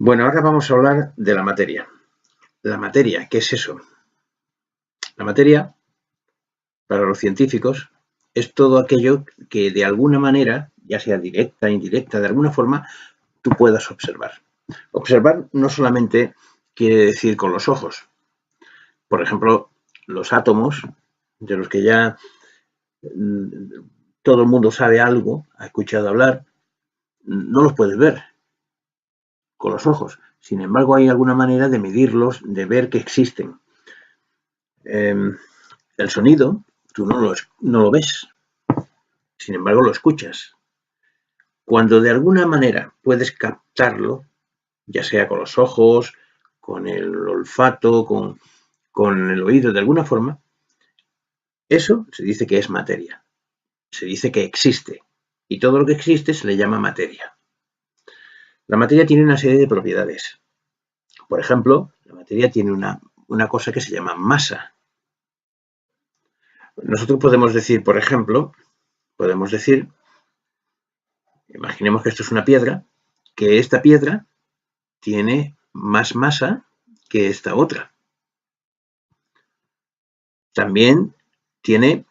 Bueno, ahora vamos a hablar de la materia. La materia, ¿qué es eso? La materia, para los científicos, es todo aquello que de alguna manera, ya sea directa, indirecta, de alguna forma, tú puedas observar. Observar no solamente quiere decir con los ojos. Por ejemplo, los átomos, de los que ya todo el mundo sabe algo, ha escuchado hablar, no los puedes ver con los ojos. Sin embargo, hay alguna manera de medirlos, de ver que existen. El sonido, tú no lo ves, sin embargo lo escuchas. Cuando de alguna manera puedes captarlo, ya sea con los ojos, con el olfato, con el oído, de alguna forma, eso se dice que es materia. Se dice que existe. Y todo lo que existe se le llama materia. La materia tiene una serie de propiedades. Por ejemplo, la materia tiene una cosa que se llama masa. Nosotros podemos decir, por ejemplo, imaginemos que esto es una piedra, que esta piedra tiene más masa que esta otra. También tiene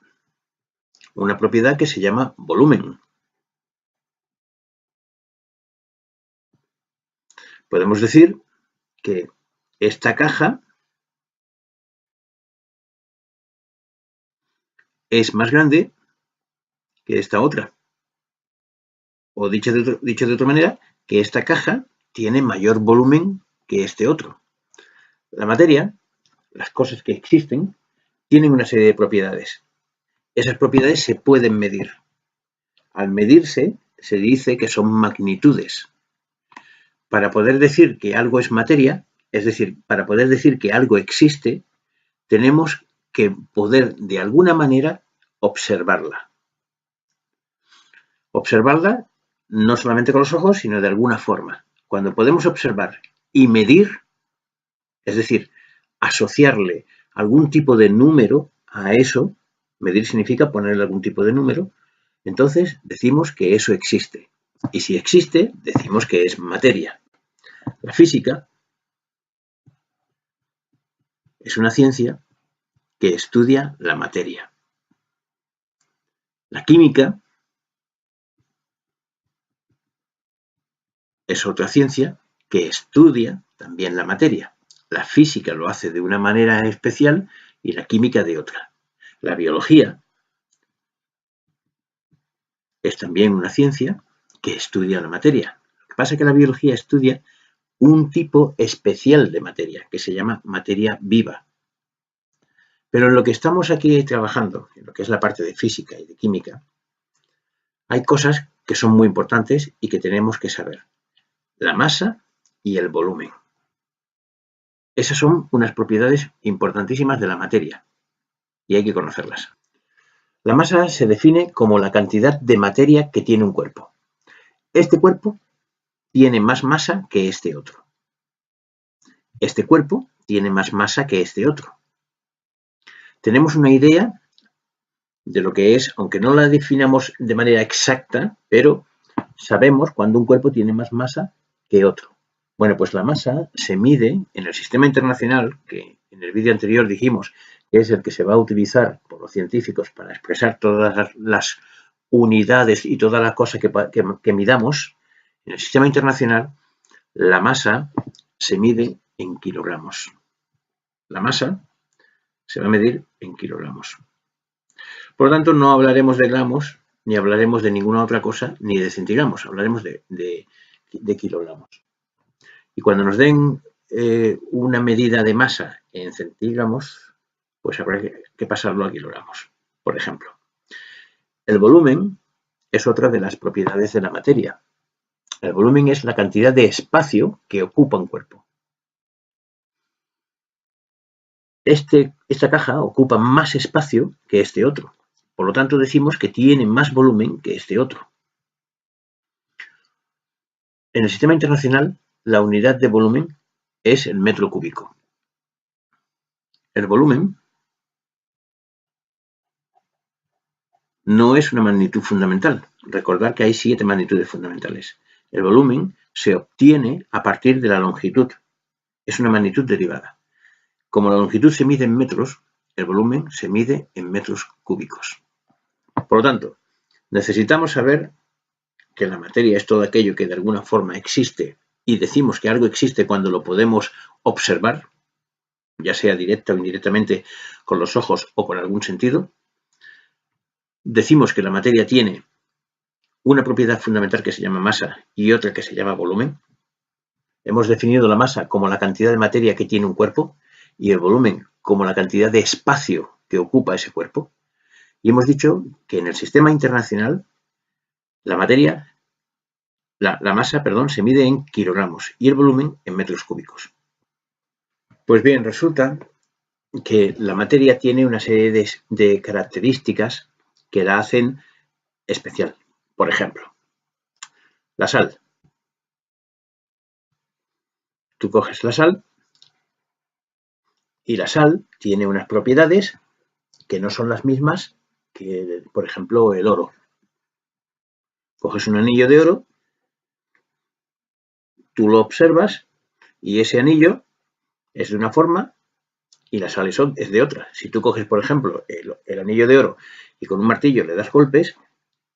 una propiedad que se llama volumen. Podemos decir que esta caja es más grande que esta otra. O dicho de otra manera, que esta caja tiene mayor volumen que este otro. La materia, las cosas que existen, tienen una serie de propiedades. Esas propiedades se pueden medir. Al medirse, se dice que son magnitudes. Para poder decir que algo es materia, es decir, para poder decir que algo existe, tenemos que poder de alguna manera observarla. Observarla no solamente con los ojos, sino de alguna forma. Cuando podemos observar y medir, es decir, asociarle algún tipo de número a eso, medir significa ponerle algún tipo de número, entonces decimos que eso existe. Y si existe, decimos que es materia. La física es una ciencia que estudia la materia. La química es otra ciencia que estudia también la materia. La física lo hace de una manera especial y la química de otra. La biología es también una ciencia que estudia la materia. Lo que pasa es que la biología estudia un tipo especial de materia que se llama materia viva. Pero en lo que estamos aquí trabajando, en lo que es la parte de física y de química, hay cosas que son muy importantes y que tenemos que saber. La masa y el volumen. Esas son unas propiedades importantísimas de la materia y hay que conocerlas. La masa se define como la cantidad de materia que tiene un cuerpo. Este cuerpo tiene más masa que este otro. Este cuerpo tiene más masa que este otro. Tenemos una idea de lo que es, aunque no la definamos de manera exacta, pero sabemos cuando un cuerpo tiene más masa que otro. Bueno, pues la masa se mide en el sistema internacional, que en el vídeo anterior dijimos que es el que se va a utilizar por los científicos para expresar todas las unidades y toda la cosa que midamos. En el sistema internacional, la masa se mide en kilogramos. La masa se va a medir en kilogramos. Por lo tanto, no hablaremos de gramos, ni hablaremos de ninguna otra cosa, ni de centigramos, hablaremos de kilogramos. Y cuando nos den una medida de masa en centigramos, pues habrá que pasarlo a kilogramos, por ejemplo. El volumen es otra de las propiedades de la materia. El volumen es la cantidad de espacio que ocupa un cuerpo. Esta caja ocupa más espacio que este otro. Por lo tanto, decimos que tiene más volumen que este otro. En el sistema internacional, la unidad de volumen es el metro cúbico. El volumen no es una magnitud fundamental. Recordad que hay 7 magnitudes fundamentales. El volumen se obtiene a partir de la longitud. Es una magnitud derivada. Como la longitud se mide en metros, el volumen se mide en metros cúbicos. Por lo tanto, necesitamos saber que la materia es todo aquello que de alguna forma existe, y decimos que algo existe cuando lo podemos observar, ya sea directa o indirectamente con los ojos o con algún sentido. Decimos que la materia tiene una propiedad fundamental que se llama masa y otra que se llama volumen. Hemos definido la masa como la cantidad de materia que tiene un cuerpo y el volumen como la cantidad de espacio que ocupa ese cuerpo. Y hemos dicho que en el sistema internacional la masa, se mide en kilogramos y el volumen en metros cúbicos. Pues bien, resulta que la materia tiene una serie de características que la hacen especial. Por ejemplo, la sal. Tú coges la sal y la sal tiene unas propiedades que no son las mismas que, por ejemplo, el oro. Coges un anillo de oro, tú lo observas y ese anillo es de una forma y la sal es de otra. Si tú coges, por ejemplo, el anillo de oro y con un martillo le das golpes,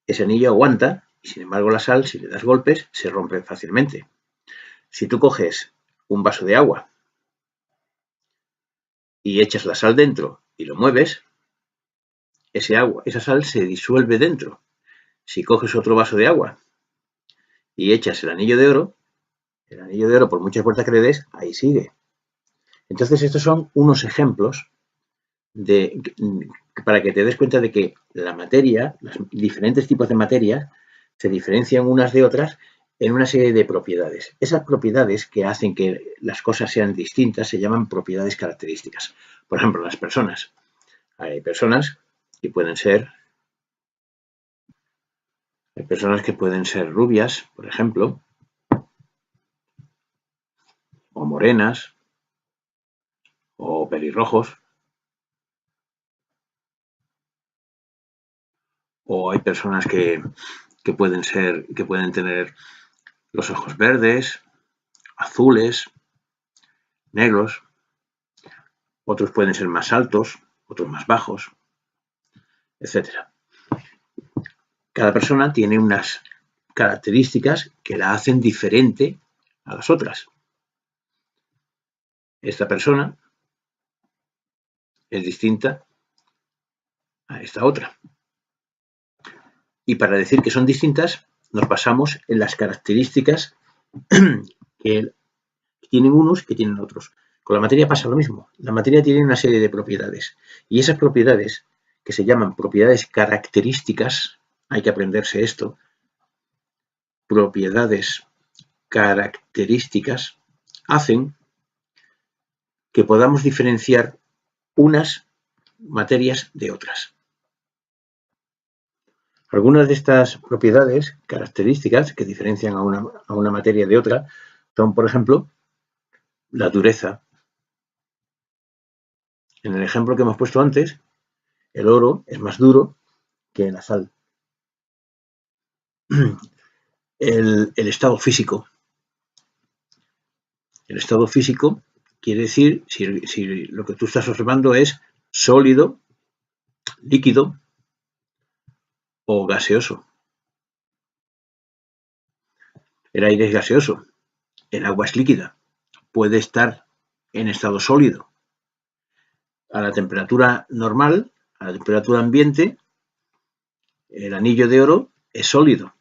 ese anillo aguanta y, sin embargo, la sal, si le das golpes, se rompe fácilmente. Si tú coges un vaso de agua y echas la sal dentro y lo mueves, esa sal se disuelve dentro. Si coges otro vaso de agua y echas el anillo de oro, por muchas vueltas que le des, ahí sigue. Entonces, estos son unos ejemplos para que te des cuenta de que la materia, los diferentes tipos de materia, se diferencian unas de otras en una serie de propiedades. Esas propiedades que hacen que las cosas sean distintas se llaman propiedades características. Por ejemplo, las personas. Hay personas que pueden ser rubias, por ejemplo, o morenas, o pelirrojos, o hay personas que pueden tener los ojos verdes, azules, negros, otros pueden ser más altos, otros más bajos, etc. Cada persona tiene unas características que la hacen diferente a las otras. Esta persona es distinta a esta otra. Y para decir que son distintas, nos basamos en las características que tienen unos y que tienen otros. Con la materia pasa lo mismo. La materia tiene una serie de propiedades. Y esas propiedades, que se llaman propiedades características, hay que aprenderse esto, propiedades características, hacen que podamos diferenciar unas materias de otras. Algunas de estas propiedades características que diferencian a una materia de otra son, por ejemplo, la dureza. En el ejemplo que hemos puesto antes, el oro es más duro que la sal. El estado físico. El estado físico quiere decir si lo que tú estás observando es sólido, líquido o gaseoso. El aire es gaseoso, el agua es líquida, puede estar en estado sólido. A la temperatura normal, a la temperatura ambiente, el anillo de oro es sólido.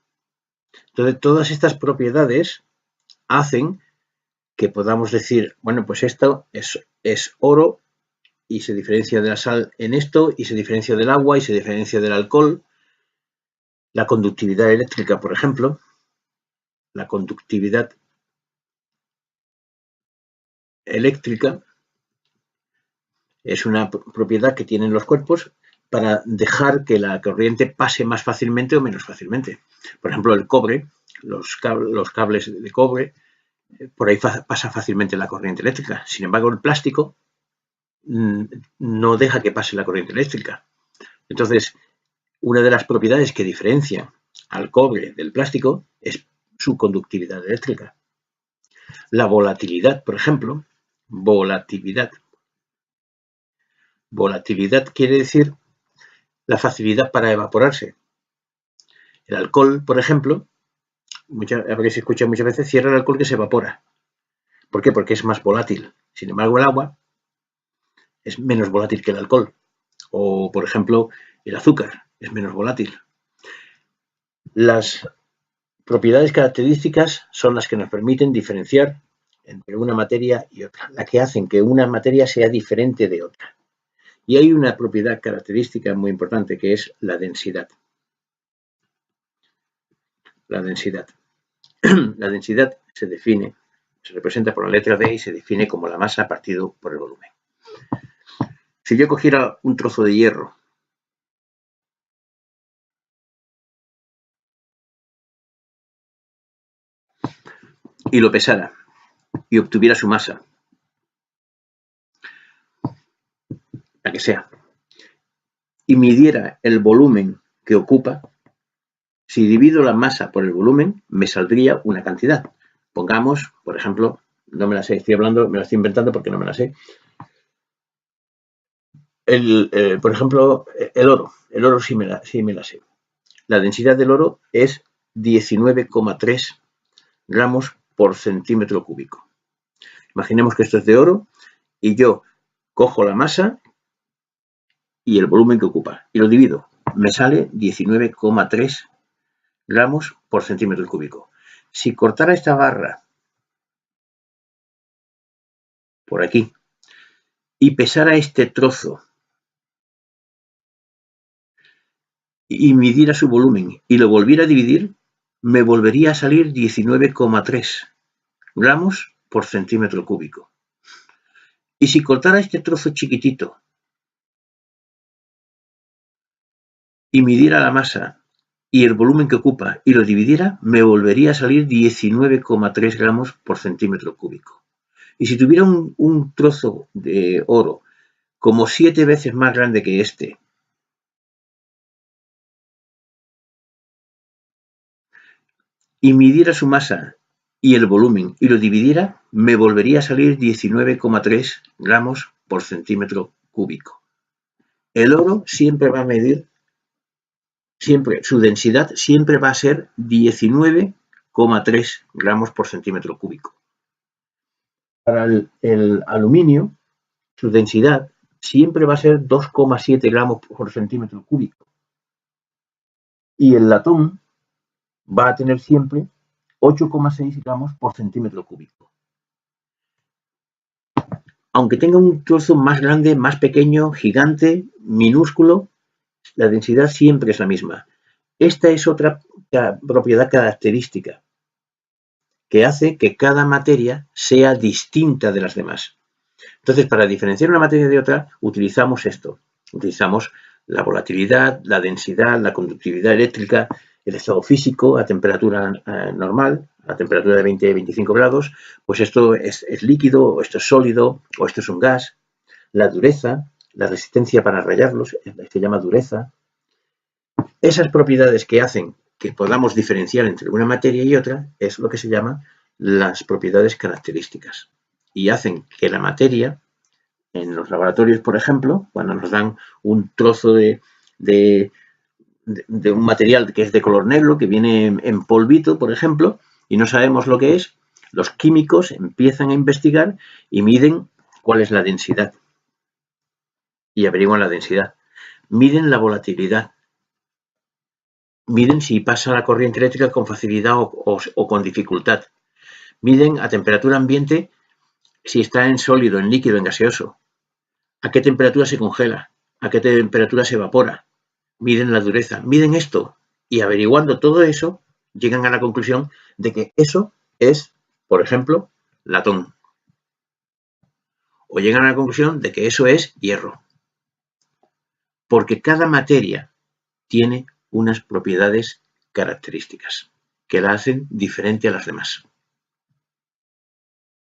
Entonces, todas estas propiedades hacen que podamos decir, bueno, pues esto es oro y se diferencia de la sal en esto y se diferencia del agua y se diferencia del alcohol. La conductividad eléctrica, por ejemplo, la conductividad eléctrica es una propiedad que tienen los cuerpos para dejar que la corriente pase más fácilmente o menos fácilmente. Por ejemplo, el cobre, los cables de cobre, por ahí pasa fácilmente la corriente eléctrica. Sin embargo, el plástico no deja que pase la corriente eléctrica. Entonces, una de las propiedades que diferencian al cobre del plástico es su conductividad eléctrica. La volatilidad, por ejemplo, volatilidad quiere decir la facilidad para evaporarse. El alcohol, por ejemplo, a ver si se escucha muchas veces, cierra el alcohol que se evapora. ¿Por qué? Porque es más volátil. Sin embargo, el agua es menos volátil que el alcohol. O, por ejemplo, el azúcar es menos volátil. Las propiedades características son las que nos permiten diferenciar entre una materia y otra, las que hacen que una materia sea diferente de otra. Y hay una propiedad característica muy importante que es la densidad. La densidad. La densidad se representa por la letra D y se define como la masa partido por el volumen. Si yo cogiera un trozo de hierro y lo pesara y obtuviera su masa, la que sea, y midiera el volumen que ocupa, si divido la masa por el volumen, me saldría una cantidad. Pongamos, por ejemplo, no me la sé, me la estoy inventando porque no me la sé. Por ejemplo, el oro sí me la sé. La densidad del oro es 19,3 gramos por centímetro cúbico. Imaginemos que esto es de oro y yo cojo la masa y el volumen que ocupa y lo divido. Me sale 19,3 gramos por centímetro cúbico. Si cortara esta barra por aquí y pesara este trozo y midiera su volumen y lo volviera a dividir, me volvería a salir 19,3 gramos por centímetro cúbico. Y si cortara este trozo chiquitito y midiera la masa y el volumen que ocupa y lo dividiera, me volvería a salir 19,3 gramos por centímetro cúbico. Y si tuviera un trozo de oro como 7 veces más grande que este, y midiera su masa y el volumen y lo dividiera, me volvería a salir 19,3 gramos por centímetro cúbico. El oro siempre va a medir, su densidad siempre va a ser 19,3 gramos por centímetro cúbico. Para el aluminio, su densidad siempre va a ser 2,7 gramos por centímetro cúbico. Y el latón va a tener siempre 8,6 gramos por centímetro cúbico. Aunque tenga un trozo más grande, más pequeño, gigante, minúsculo, la densidad siempre es la misma. Esta es otra propiedad característica que hace que cada materia sea distinta de las demás. Entonces, para diferenciar una materia de otra, utilizamos esto. Utilizamos la volatilidad, la densidad, la conductividad eléctrica, el estado físico a temperatura normal, a temperatura de 20-25 grados, pues esto es líquido, o esto es sólido, o esto es un gas. La dureza, la resistencia para rayarlos, se llama dureza. Esas propiedades que hacen que podamos diferenciar entre una materia y otra es lo que se llama las propiedades características. Y hacen que la materia, en los laboratorios, por ejemplo, cuando nos dan un trozo de un material que es de color negro, que viene en polvito, por ejemplo, y no sabemos lo que es, los químicos empiezan a investigar y miden cuál es la densidad. Y averiguan la densidad. Miden la volatilidad. Miden si pasa la corriente eléctrica con facilidad o con dificultad. Miden a temperatura ambiente si está en sólido, en líquido, en gaseoso. A qué temperatura se congela, a qué temperatura se evapora. Miden la dureza, miden esto y averiguando todo eso llegan a la conclusión de que eso es, por ejemplo, latón. O llegan a la conclusión de que eso es hierro. Porque cada materia tiene unas propiedades características que la hacen diferente a las demás.